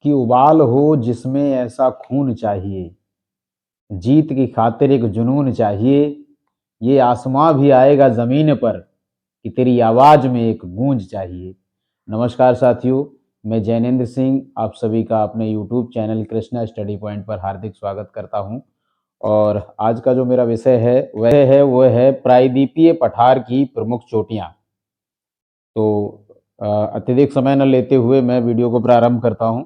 कि उबाल हो जिसमें ऐसा खून चाहिए, जीत की खातिर एक जुनून चाहिए, ये आसमां भी आएगा ज़मीन पर कि तेरी आवाज़ में एक गूंज चाहिए। नमस्कार साथियों, मैं जैनेंद्र सिंह आप सभी का अपने YouTube channel Krishna study point पर हार्दिक स्वागत करता हूं। और आज का जो मेरा विषय है वह है प्रायद्वीपीय पठार की प्रमुख चोटियां। तो अत्यधिक समय न लेते हुए मैं वीडियो को प्रारंभ करता हूं।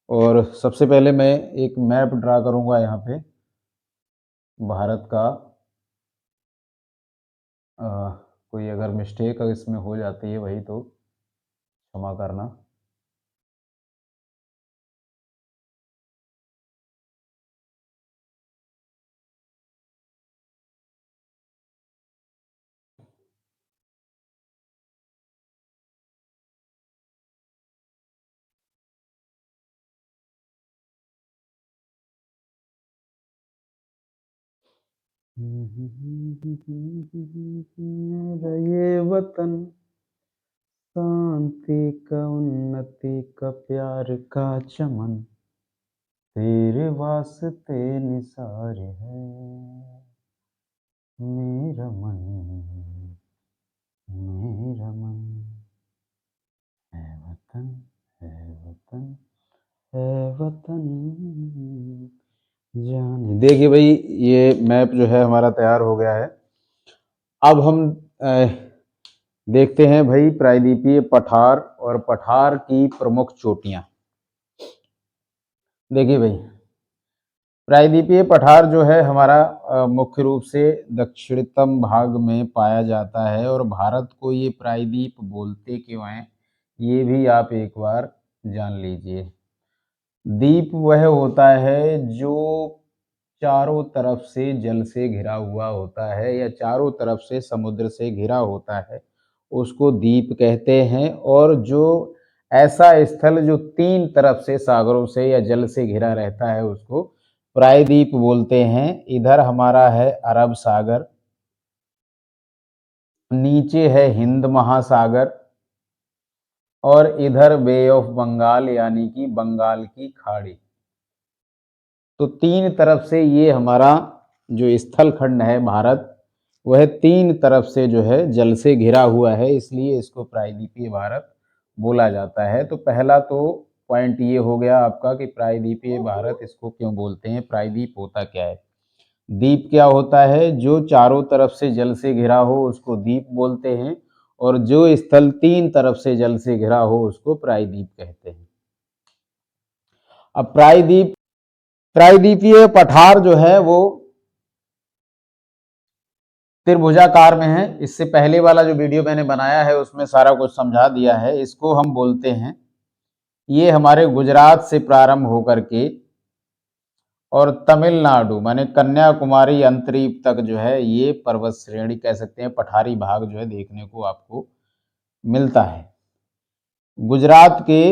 और सबसे पहले मैं एक मैप ड्रा करूंगा यहाँ पे भारत का। अ, कोई अगर मिस्टेक इसमें हो जाती है वही तो क्षमा करना। मेरा ये वतन शांति का उन्नति का प्यार का चमन तेरे वास्ते निसार है मेरा मन मेरा मन है वतन है वतन है वतन जाने। देखिए भाई, ये मैप जो है हमारा तैयार हो गया है। अब हम देखते हैं भाई प्रायद्वीपीय पठार और पठार की प्रमुख चोटियां। देखिए भाई, प्रायद्वीपीय पठार जो है हमारा मुख्य रूप से दक्षिणतम भाग में पाया जाता है। और भारत को ये प्रायद्वीप बोलते क्यों हैं, ये भी आप एक बार जान लीजिए। द्वीप वह होता है जो चारों तरफ से जल से घिरा हुआ होता है या चारों तरफ से समुद्र से घिरा होता है, उसको द्वीप कहते हैं। और जो ऐसा स्थल जो तीन तरफ से सागरों से या जल से घिरा रहता है उसको प्रायद्वीप बोलते हैं। इधर हमारा है अरब सागर, नीचे है हिंद महासागर, और इधर बे ऑफ बंगाल यानी कि बंगाल की खाड़ी। तो तीन तरफ से ये हमारा जो स्थल खंड है भारत, वह तीन तरफ से जो है जल से घिरा हुआ है, इसलिए इसको प्रायद्वीपीय भारत बोला जाता है। तो पहला तो पॉइंट ये हो गया आपका कि प्रायद्वीपीय भारत इसको क्यों बोलते हैं, प्रायद्वीप होता क्या है। द्वीप क्या होता है, जो चारों तरफ से जल से घिरा हो उसको द्वीप बोलते हैं, और जो स्थल तीन तरफ से जल से घिरा हो उसको प्रायद्वीप कहते हैं। अब प्रायद्वीपीय पठार जो है वो त्रिभुजाकार में है। इससे पहले वाला जो वीडियो मैंने बनाया है उसमें सारा कुछ समझा दिया है। इसको हम बोलते हैं, ये हमारे गुजरात से प्रारंभ होकर के और तमिलनाडु माने कन्याकुमारी अंतरीप तक जो है ये पर्वत श्रेणी कह सकते हैं, पठारी भाग जो है देखने को आपको मिलता है। गुजरात के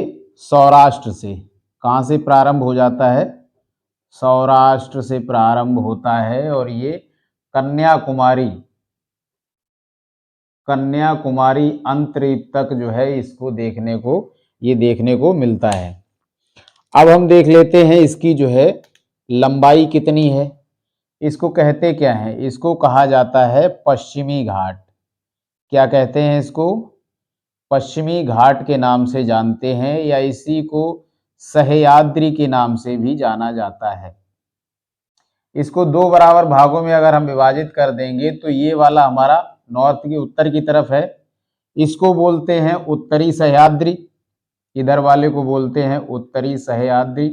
सौराष्ट्र से कहाँ से प्रारंभ हो जाता है, सौराष्ट्र से प्रारंभ होता है, और ये कन्याकुमारी कन्याकुमारी अंतरीप तक जो है इसको देखने को मिलता है। अब हम देख लेते हैं इसकी जो है लंबाई कितनी है। इसको कहते क्या है, इसको कहा जाता है पश्चिमी घाट। क्या कहते हैं इसको, पश्चिमी घाट के नाम से जानते हैं, या इसी को सह्याद्री के नाम से भी जाना जाता है। इसको दो बराबर भागों में अगर हम विभाजित कर देंगे तो ये वाला हमारा नॉर्थ की उत्तर की तरफ है, इसको बोलते हैं उत्तरी सह्याद्री। इधर वाले को बोलते हैं उत्तरी सह्याद्री।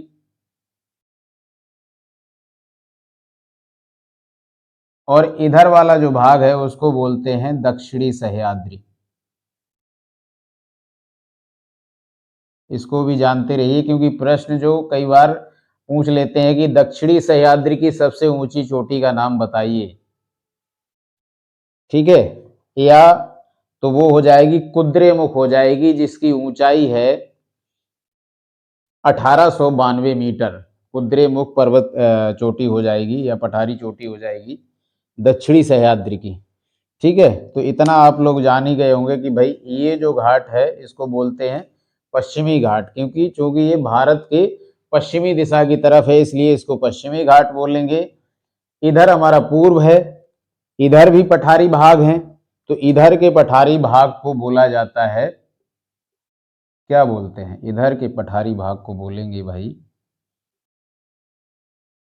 और इधर वाला जो भाग है उसको बोलते हैं दक्षिणी सह्याद्री। इसको भी जानते रहिए, क्योंकि प्रश्न जो कई बार पूछ लेते हैं कि दक्षिणी सह्याद्री की सबसे ऊंची चोटी का नाम बताइए, ठीक है, या तो वो हो जाएगी कुद्रेमुख हो जाएगी, जिसकी ऊंचाई है 1892 मीटर। कुद्रेमुख पर्वत चोटी हो जाएगी या पठारी चोटी हो जाएगी दक्षिणी सह्याद्री की। ठीक है, तो इतना आप लोग जान ही गए होंगे कि भाई ये जो घाट है इसको बोलते हैं पश्चिमी घाट, क्योंकि चूंकि ये भारत के पश्चिमी दिशा की तरफ है इसलिए इसको पश्चिमी घाट बोलेंगे। इधर हमारा पूर्व है, इधर भी पठारी भाग हैं, तो इधर के पठारी भाग को बोला जाता है, क्या बोलते हैं, इधर के पठारी भाग को बोलेंगे भाई,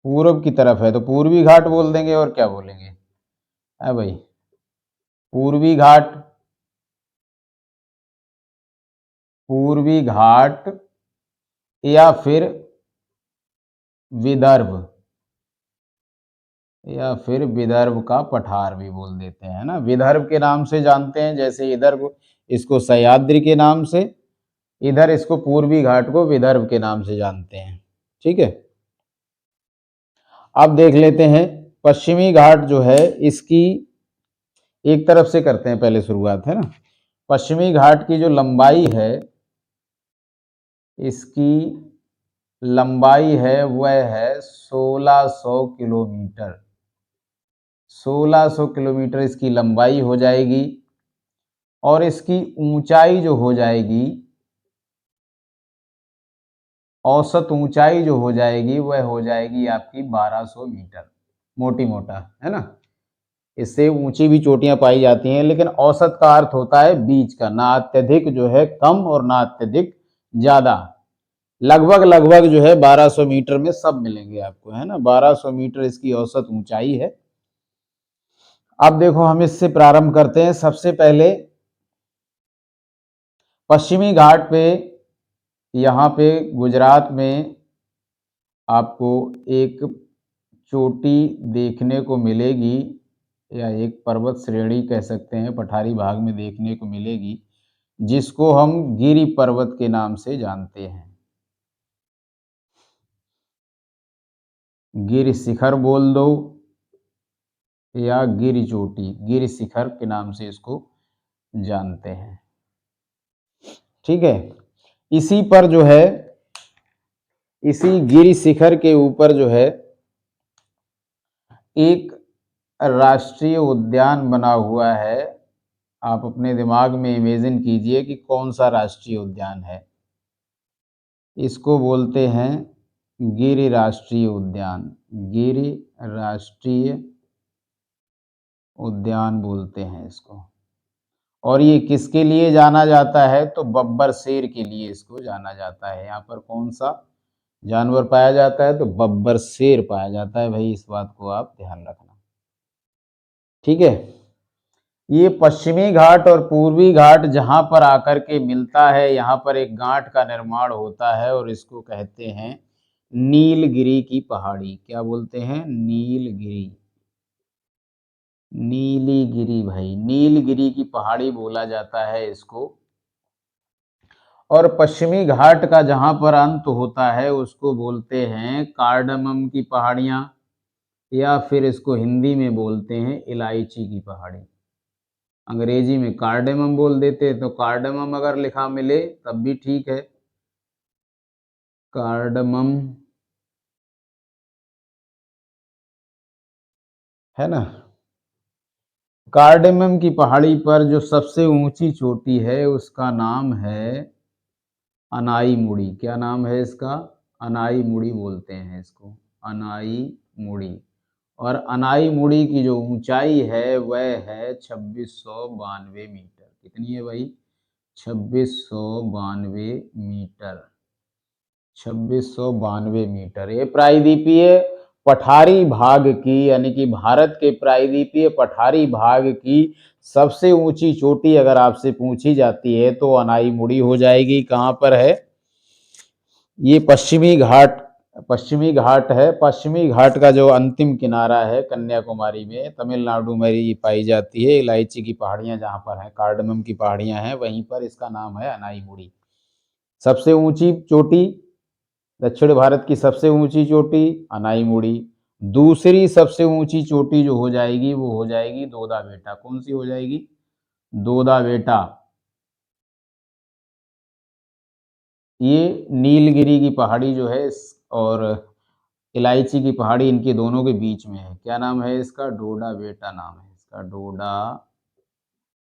पूर्व की तरफ है तो पूर्वी घाट बोल देंगे, और क्या बोलेंगे है भाई, पूर्वी घाट, पूर्वी घाट या फिर विदर्भ, या फिर विदर्भ का पठार भी बोल देते हैं ना, विदर्भ के नाम से जानते हैं, जैसे इधर को इसको सह्याद्री के नाम से, इधर इसको पूर्वी घाट को विदर्भ के नाम से जानते हैं। ठीक है, अब देख लेते हैं पश्चिमी घाट जो है इसकी, एक तरफ से करते हैं पहले शुरुआत, है ना। पश्चिमी घाट की जो लंबाई है, इसकी लंबाई है वह है 1600 किलोमीटर, 1600 किलोमीटर इसकी लंबाई हो जाएगी, और इसकी ऊंचाई जो हो जाएगी, औसत ऊंचाई जो हो जाएगी वह हो जाएगी आपकी 1200 मीटर, मोटी मोटा, है ना। इससे ऊंची भी चोटियां पाई जाती हैं, लेकिन औसत का अर्थ होता है बीच का, ना अत्यधिक जो है कम और ना अत्यधिक ज्यादा, लगभग लगभग जो है 1200 मीटर में सब मिलेंगे आपको, है ना। 1200 मीटर इसकी औसत ऊंचाई है। अब देखो हम इससे प्रारंभ करते हैं। सबसे पहले पश्चिमी घाट पे, यहाँ पे गुजरात में आपको एक चोटी देखने को मिलेगी, या एक पर्वत श्रेणी कह सकते हैं, पठारी भाग में देखने को मिलेगी, जिसको हम गिरि पर्वत के नाम से जानते हैं। गिरि शिखर बोल दो या गिरि चोटी, गिरि शिखर के नाम से इसको जानते हैं। ठीक है, इसी पर जो है, इसी गिरि शिखर के ऊपर जो है एक राष्ट्रीय उद्यान बना हुआ है। आप अपने दिमाग में इमेजिन कीजिए कि कौन सा राष्ट्रीय उद्यान है। इसको बोलते हैं गिरि राष्ट्रीय उद्यान, गिरि राष्ट्रीय उद्यान बोलते हैं इसको। और ये किसके लिए जाना जाता है, तो बब्बर शेर के लिए इसको जाना जाता है। यहाँ पर कौन सा जानवर पाया जाता है, तो बब्बर शेर पाया जाता है भाई, इस बात को आप ध्यान रखना। ठीक है, ये पश्चिमी घाट और पूर्वी घाट जहां पर आकर के मिलता है, यहाँ पर एक गांठ का निर्माण होता है, और इसको कहते हैं नीलगिरी की पहाड़ी। क्या बोलते हैं, नीलगिरी, नीलीगिरी भाई, नीलगिरी की पहाड़ी बोला जाता है इसको। और पश्चिमी घाट का जहां पर अंत होता है उसको बोलते हैं कार्डमम की पहाड़ियां, या फिर इसको हिंदी में बोलते हैं इलायची की पहाड़ी। अंग्रेजी में कार्डेमम बोल देते हैं, तो कार्डेमम अगर लिखा मिले तब भी ठीक है, कार्डमम, है ना। कार्डेमम की पहाड़ी पर जो सबसे ऊंची चोटी है उसका नाम है अनाई मुड़ी। क्या नाम है इसका, अनाई मुड़ी बोलते हैं इसको, अनाई मुड़ी। और अनाई मुड़ी की जो ऊंचाई है वह है 2692 मीटर। कितनी है भाई, 2692 मीटर, 2692 मीटर। ये प्रायद्वीपीय पठारी भाग की, यानी कि भारत के प्रायद्वीपीय पठारी भाग की सबसे ऊंची चोटी अगर आपसे पूछी जाती है तो अनाई मुड़ी हो जाएगी। कहाँ पर है ये, पश्चिमी घाट, पश्चिमी घाट है। पश्चिमी घाट का जो अंतिम किनारा है कन्याकुमारी में, तमिलनाडु में ये पाई जाती है। इलायची की पहाड़ियां जहाँ पर हैं, कार्डमम की पहाड़ियां हैं, वहीं पर इसका नाम है अनाई मुड़ी। सबसे ऊंची चोटी, दक्षिण भारत की सबसे ऊंची चोटी अनाई मुड़ी। दूसरी सबसे ऊंची चोटी जो हो जाएगी वो हो जाएगी दोदा बेटा। कौन सी हो जाएगी, दोदा बेटा। ये नीलगिरी की पहाड़ी जो है और इलायची की पहाड़ी, इनके दोनों के बीच में है। क्या नाम है इसका, डोडा बेटा नाम है इसका, डोडा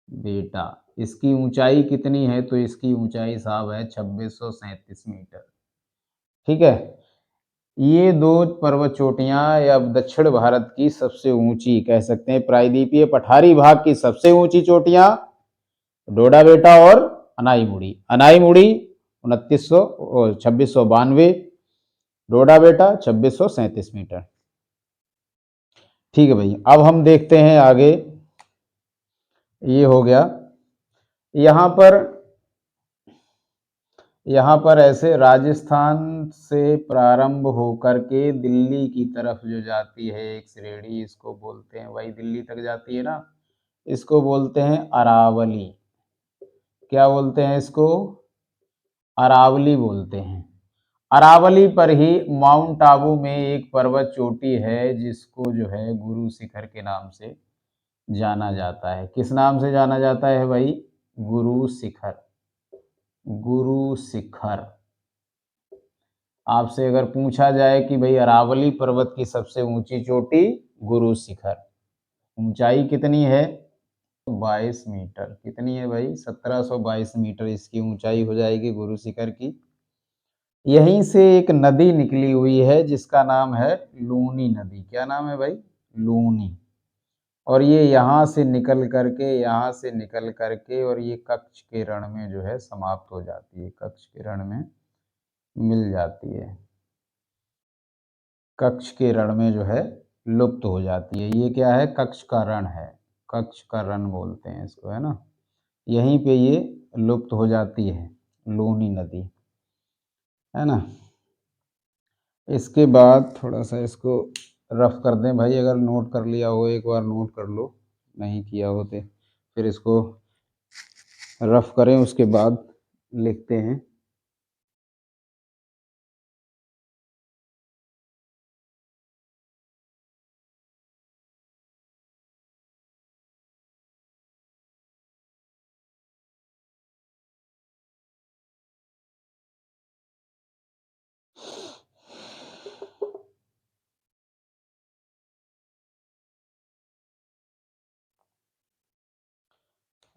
बेटा। इसकी ऊंचाई कितनी है? तो इसकी ऊंचाई साहब है 2637 मीटर। ठीक है। ये दो पर्वत चोटियां या दक्षिण भारत की सबसे ऊंची, कह सकते हैं प्रायद्वीपीय पठारी भाग की सबसे ऊंची चोटियां डोडा बेटा और अनाईमुड़ी। अनाईमुड़ी 2692, डोडा बेटा 2637 मीटर। ठीक है भाई, अब हम देखते हैं आगे। ये हो गया। यहाँ पर ऐसे राजस्थान से प्रारंभ होकर के दिल्ली की तरफ जो जाती है एक श्रेणी, इसको बोलते हैं, वही दिल्ली तक जाती है ना, इसको बोलते हैं अरावली। क्या बोलते हैं इसको? अरावली बोलते हैं। अरावली पर ही माउंट आबू में एक पर्वत चोटी है जिसको जो है गुरु शिखर के नाम से जाना जाता है। किस नाम से जाना जाता है भाई? गुरु शिखर। गुरु शिखर। आपसे अगर पूछा जाए कि भाई अरावली पर्वत की सबसे ऊंची चोटी गुरु शिखर, ऊंचाई कितनी है? 22 मीटर। कितनी है भाई? 1722 मीटर इसकी ऊंचाई हो जाएगी गुरु शिखर की। यहीं से एक नदी निकली हुई है जिसका नाम है लूनी नदी। क्या नाम है भाई? लूनी। और ये यहाँ से निकल करके और ये कच्छ के रण में जो है समाप्त हो जाती है। कच्छ के रण में मिल जाती है। कच्छ के रण में जो है लुप्त हो जाती है। ये क्या है? कच्छ का रण है। कच्छ का रण बोलते हैं इसको, है ना। यहीं पे ये लुप्त हो जाती है लूनी नदी, है ना। इसके बाद थोड़ा सा इसको रफ कर दें भाई, अगर नोट कर लिया हो एक बार नोट कर लो, नहीं किया हो तो फिर इसको रफ करें, उसके बाद लिखते हैं।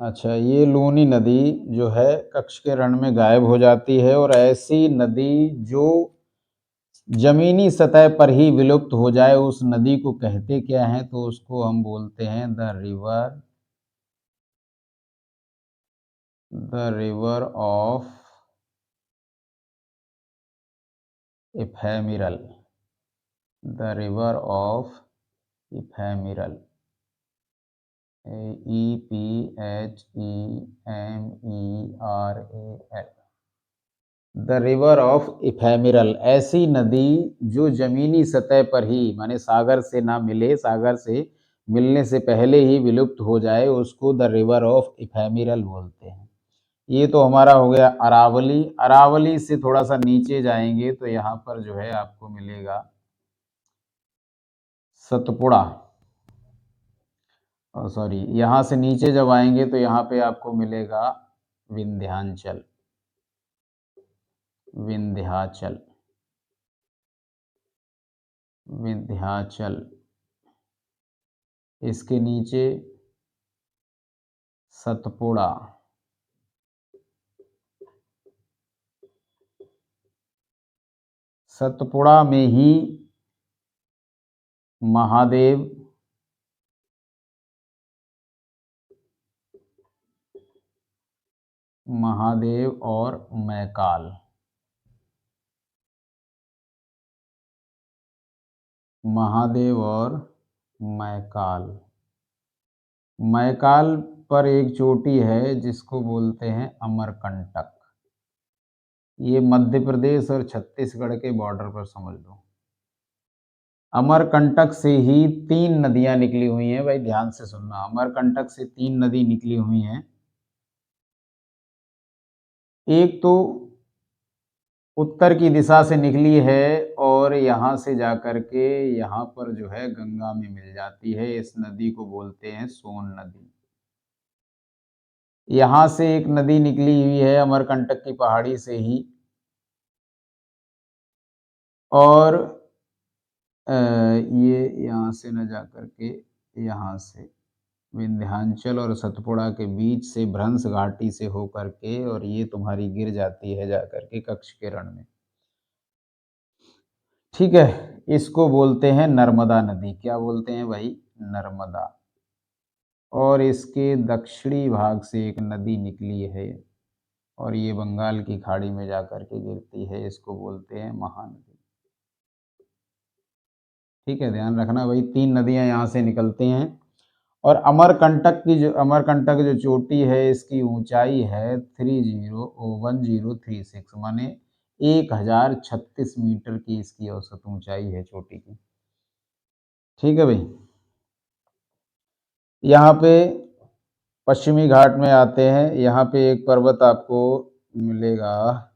अच्छा, ये लूनी नदी जो है कच्छ के रण में गायब हो जाती है, और ऐसी नदी जो जमीनी सतह पर ही विलुप्त हो जाए उस नदी को कहते क्या है? तो उसको हम बोलते हैं the river of ephemeral. The river of ephemeral. EPHEMERAL। The river of ephemeral, ऐसी नदी जो जमीनी सतह पर ही, माने सागर से ना मिले, सागर से मिलने से पहले ही विलुप्त हो जाए, उसको द रिवर ऑफ इफेमिरल बोलते हैं। ये तो हमारा हो गया अरावली। अरावली से थोड़ा सा नीचे जाएंगे तो यहाँ पर जो है आपको मिलेगा सतपुड़ा। सॉरी, यहाँ से नीचे जब आएंगे तो यहाँ पे आपको मिलेगा विंध्याचल। विंध्याचल। विंध्याचल। इसके नीचे सतपुड़ा। सतपुड़ा में ही महादेव, महादेव और मैकाल। महादेव और मैकाल। मैकाल पर एक चोटी है जिसको बोलते हैं अमरकंटक। ये मध्य प्रदेश और छत्तीसगढ़ के बॉर्डर पर समझ लो। अमरकंटक से ही 3 नदियां निकली हुई हैं भाई, ध्यान से सुनना। अमरकंटक से 3 नदी निकली हुई हैं। एक तो उत्तर की दिशा से निकली है और यहाँ से जाकर के यहाँ पर जो है गंगा में मिल जाती है। इस नदी को बोलते हैं सोन नदी। यहाँ से एक नदी निकली हुई है अमरकंटक की पहाड़ी से ही, और ये यहाँ से न जा करके यहाँ से विंध्याचल और सतपुड़ा के बीच से भ्रंश घाटी से होकर के, और ये तुम्हारी गिर जाती है जाकर के कच्छ के रण में। ठीक है, इसको बोलते हैं नर्मदा नदी। क्या बोलते हैं भाई? नर्मदा। और इसके दक्षिणी भाग से एक नदी निकली है और ये बंगाल की खाड़ी में जाकर के गिरती है, इसको बोलते हैं महानदी। ठीक है, ध्यान रखना भाई, 3 नदियां यहाँ से निकलती हैं। और अमरकंटक जो चोटी है, इसकी ऊंचाई है 301036, माने 1036 मीटर की इसकी औसत ऊंचाई है चोटी की। ठीक है भाई, यहाँ पे पश्चिमी घाट में आते हैं। यहाँ पे एक पर्वत आपको मिलेगा,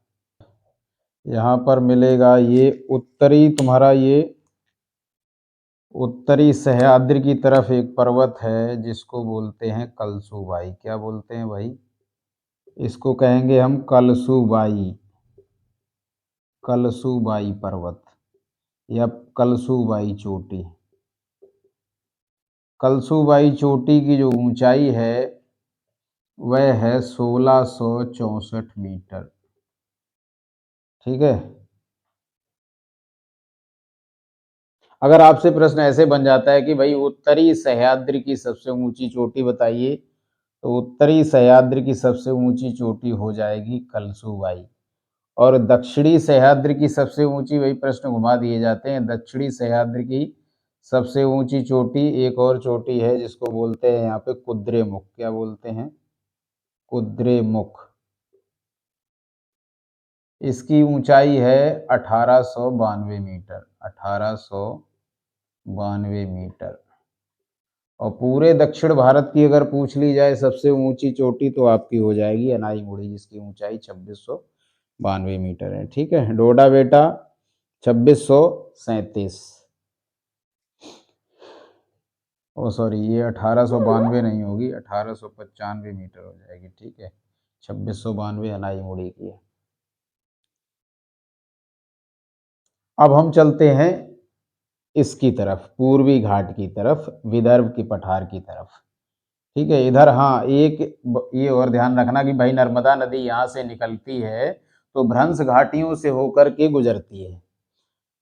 यहाँ पर मिलेगा ये उत्तरी तुम्हारा, ये उत्तरी सह्याद्री की तरफ एक पर्वत है जिसको बोलते हैं कलसूबाई। क्या बोलते हैं भाई? इसको कहेंगे हम कलसूबाई, कलसूबाई पर्वत या कलसूबाई चोटी। कलसूबाई चोटी की जो ऊंचाई है वह है 1664 मीटर। ठीक है, अगर आपसे प्रश्न ऐसे बन जाता है कि भाई उत्तरी सह्याद्री की सबसे ऊंची चोटी बताइए, तो उत्तरी सह्याद्री की सबसे ऊंची चोटी हो जाएगी कलसूबाई। और दक्षिणी सह्याद्री की सबसे ऊंची, वही प्रश्न घुमा दिए जाते हैं, दक्षिणी सह्याद्री की सबसे ऊंची चोटी एक और चोटी है जिसको बोलते हैं यहाँ पे कुद्रेमुख। क्या बोलते हैं? कुद्रेमुख। इसकी ऊंचाई है 1892 मीटर, 1892 मीटर। और पूरे दक्षिण भारत की अगर पूछ ली जाए सबसे ऊंची चोटी, तो आपकी हो जाएगी अनाईमुड़ी, जिसकी ऊंचाई 2692 मीटर है। ठीक है, डोडा बेटा 2637। ओ सॉरी, ये 1892 नहीं होगी, 1895 मीटर हो जाएगी। ठीक है, 2692 अनाईमुड़ी की है। अब हम चलते हैं इसकी तरफ, पूर्वी घाट की तरफ, विदर्भ की पठार की तरफ। ठीक है, इधर हाँ एक ये और ध्यान रखना कि भाई नर्मदा नदी यहाँ से निकलती है तो भ्रंश घाटियों से होकर के गुजरती है।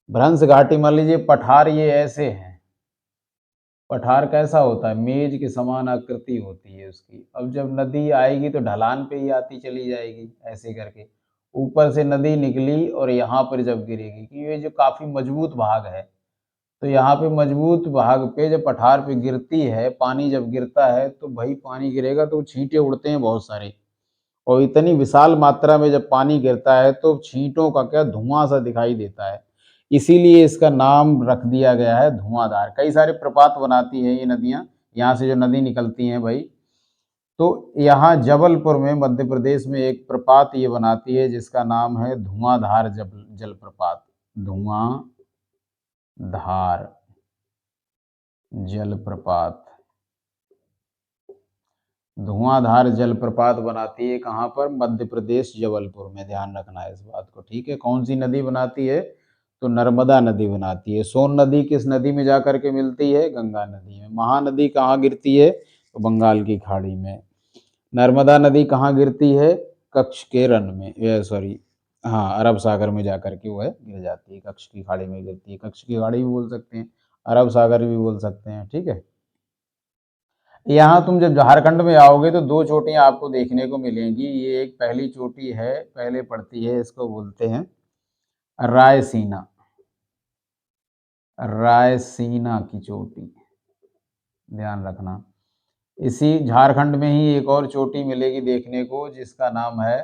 भ्रंश घाटी मान लीजिए, पठार ये ऐसे हैं, पठार कैसा होता है? मेज के समान आकृति होती है उसकी। अब जब नदी आएगी तो ढलान पे ही आती चली जाएगी ऐसे करके, ऊपर से नदी निकली और यहाँ पर जब गिरेगी, कि ये जो काफी मजबूत भाग है, तो यहाँ पे मजबूत भाग पे जब पठार पे गिरती है, पानी जब गिरता है तो भाई पानी गिरेगा तो छींटे उड़ते हैं बहुत सारे, और इतनी विशाल मात्रा में जब पानी गिरता है तो छींटों का क्या धुआं सा दिखाई देता है। इसीलिए इसका नाम रख दिया गया है धुआंधार। कई सारे प्रपात बनाती है ये नदियां, यहाँ से जो नदी निकलती हैं भाई। तो यहाँ जबलपुर में, मध्य प्रदेश में एक प्रपात ये बनाती है जिसका नाम है धुआंधार जल प्रपात। धुआंधार जलप्रपात, धुआंधार जलप्रपात बनाती है कहाँ पर? मध्य प्रदेश जबलपुर में। ध्यान रखना है इस बात को। ठीक है, कौन सी नदी बनाती है? तो नर्मदा नदी बनाती है। सोन नदी किस नदी में जाकर के मिलती है? गंगा नदी में। महानदी कहाँ गिरती है? तो बंगाल की खाड़ी में। नर्मदा नदी कहाँ गिरती है? कच्छ के रण में, सॉरी हाँ, अरब सागर में जाकर के वो है गिर जाती है, कच्छ की खाड़ी में गिरती है। कच्छ की खाड़ी भी बोल सकते हैं, अरब सागर भी बोल सकते हैं। ठीक है, यहाँ तुम जब झारखंड में आओगे तो 2 चोटियां आपको देखने को मिलेंगी। ये एक पहली चोटी है, पहले पड़ती है, इसको बोलते हैं रायसीना, रायसीना की चोटी। ध्यान रखना। इसी झारखंड में ही एक और चोटी मिलेगी देखने को जिसका नाम है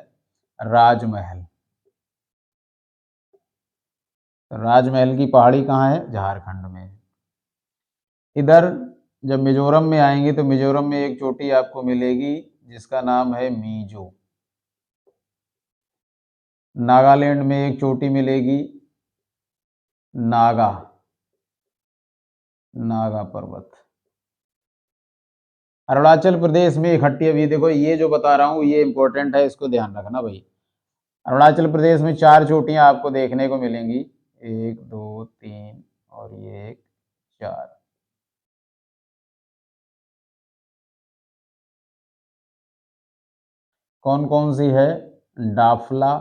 राजमहल। राजमहल की पहाड़ी कहाँ है? झारखंड में। इधर जब मिजोरम में आएंगे तो मिजोरम में एक चोटी आपको मिलेगी जिसका नाम है मीजो। नागालैंड में एक चोटी मिलेगी, नागा, नागा पर्वत। अरुणाचल प्रदेश में इकट्ठी, अभी देखो ये जो बता रहा हूँ ये इंपॉर्टेंट है, इसको ध्यान रखना भाई। अरुणाचल प्रदेश में 4 चोटियां आपको देखने को मिलेंगी, 1 2 3 और ये 1 4। कौन कौन सी है? डाफला,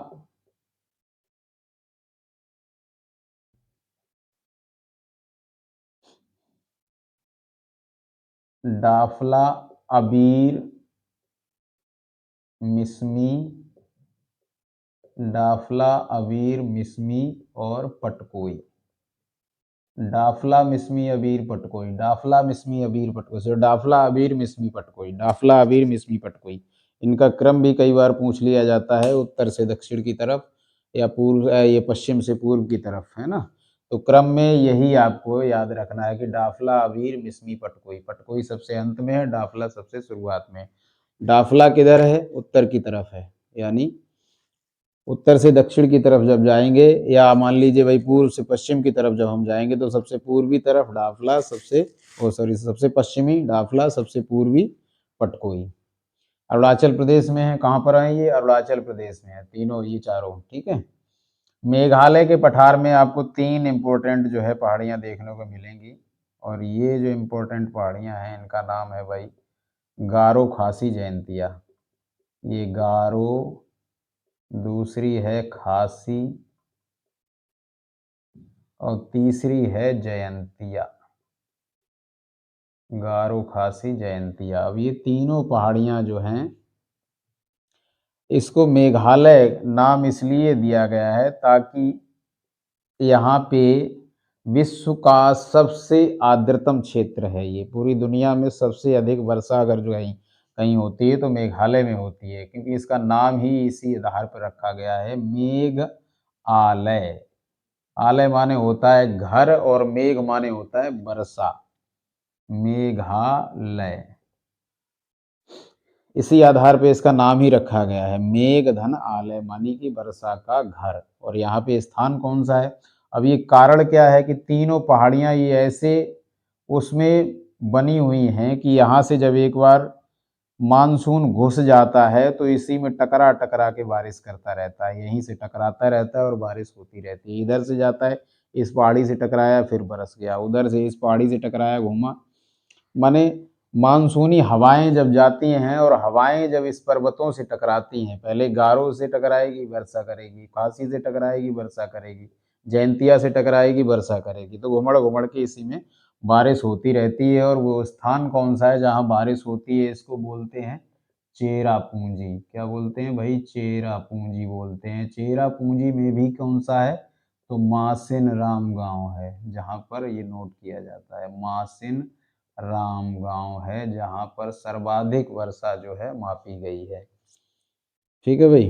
डाफला, अबीर, मिसमी, डाफला, अबीर, मिसमी और पटकोई। डाफला, मिसमी, अबीर, पटकोई, डाफला, मिसमी, अबीर, पटकोई। सो डाफला, अबीर, मिसमी, पटकोई, डाफला, अबीर, मिसमी, पटकोई। इनका क्रम भी कई बार पूछ लिया जाता है, उत्तर से दक्षिण की तरफ या पूर्व ये पश्चिम से पूर्व की तरफ, है ना। तो क्रम में यही आपको याद रखना है कि डाफला, अबीर, मिसमी, पटकोई। पटकोई सबसे अंत में है, डाफला सबसे शुरुआत में। डाफला किधर है? उत्तर की तरफ है, यानी उत्तर से दक्षिण की तरफ जब जाएंगे, या मान लीजिए भाई पूर्व से पश्चिम की तरफ जब हम जाएंगे, तो सबसे पूर्वी तरफ डाफला, सबसे पश्चिमी डाफला, सबसे पूर्वी पटकोई। अरुणाचल प्रदेश में है। कहाँ पर है ये? अरुणाचल प्रदेश में है, तीनों ये चारों, ठीक है। मेघालय के पठार में आपको 3 इम्पोर्टेंट जो है पहाड़ियाँ देखने को मिलेंगी, और ये जो इम्पोर्टेंट पहाड़ियाँ हैं इनका नाम है भाई गारो खासी जयंतिया। ये गारो, दूसरी है खासी, और तीसरी है जयंतिया। गारो, खासी, जयंतिया। अब ये तीनों पहाड़ियाँ जो हैं, इसको मेघालय नाम इसलिए दिया गया है ताकि यहाँ पे विश्व का सबसे आर्द्रतम क्षेत्र है। ये पूरी दुनिया में सबसे अधिक वर्षा अगर जो है कहीं होती है तो मेघालय में होती है, क्योंकि इसका नाम ही इसी आधार पर रखा गया है, मेघ आलय। आलय माने होता है घर, और मेघ माने होता है वर्षा। मेघालय, इसी आधार पे इसका नाम ही रखा गया है, मेघधन आलय, मानी कि वर्षा का घर। और यहाँ पे स्थान कौन सा है? अब ये कारण क्या है कि तीनों पहाड़ियाँ ये ऐसे उसमें बनी हुई हैं कि यहाँ से जब एक बार मानसून घुस जाता है तो इसी में टकरा टकरा के बारिश करता रहता है, यहीं से टकराता रहता है और बारिश होती रहती है। इधर से जाता है, इस पहाड़ी से टकराया, फिर बरस गया, उधर से इस पहाड़ी से टकराया, घूमा। माने मानसूनी हवाएं जब जाती हैं, और हवाएं जब इस पर्वतों से टकराती हैं, पहले गारो से टकराएगी, वर्षा करेगी, खासी से टकराएगी, वर्षा करेगी, जयंतिया से टकराएगी, वर्षा करेगी, तो घुमड़ घुमड़ के इसी में बारिश होती रहती है। और वो स्थान कौन सा है जहाँ बारिश होती है? इसको बोलते हैं चेरापूंजी। क्या बोलते हैं भाई? चेरापूंजी बोलते हैं। चेरापूंजी में भी कौन सा है? तो मासिन राम गांव है, जहाँ पर ये नोट किया जाता है, मासिन राम गांव है जहाँ पर सर्वाधिक वर्षा जो है मापी गई है। ठीक है भाई।